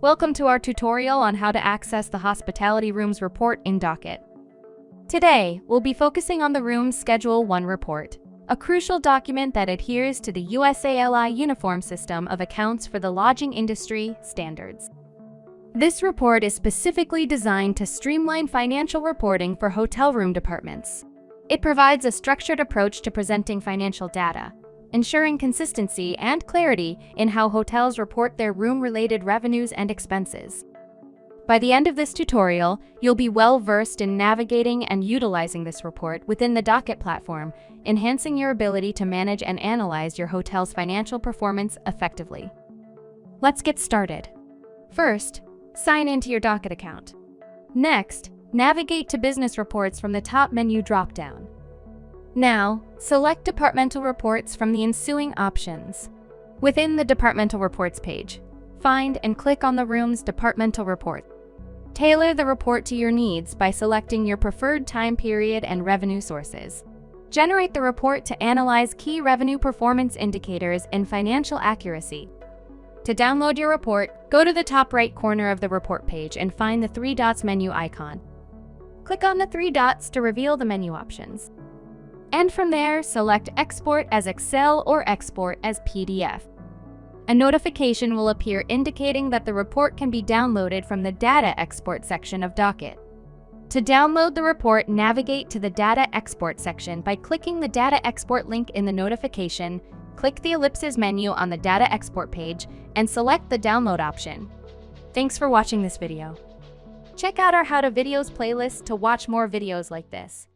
Welcome to our tutorial on how to access the Hospitality Rooms report in Docket. Today, we'll be focusing on the Rooms Schedule 1 report, a crucial document that adheres to the USALI Uniform System of Accounts for the Lodging Industry standards. This report is specifically designed to streamline financial reporting for hotel room departments. It provides a structured approach to presenting financial data, ensuring consistency and clarity in how hotels report their room-related revenues and expenses. By the end of this tutorial, you'll be well-versed in navigating and utilizing this report within the Docket platform, enhancing your ability to manage and analyze your hotel's financial performance effectively. Let's get started. First, sign into your Docket account. Next, navigate to Business Reports from the top menu dropdown. Now, select Departmental Reports from the ensuing options. Within the Departmental Reports page, find and click on the room's Departmental Report. Tailor the report to your needs by selecting your preferred time period and revenue sources. Generate the report to analyze key revenue performance indicators and financial accuracy. To download your report, go to the top right corner of the report page and find the three dots menu icon. Click on the three dots to reveal the menu options. And from there, select Export as Excel or Export as PDF. A notification will appear indicating that the report can be downloaded from the Data Export section of Docket. To download the report, navigate to the Data Export section by clicking the Data Export link in the notification, click the ellipses menu on the Data Export page, and select the Download option. Thanks for watching this video. Check out our How to Videos playlist to watch more videos like this.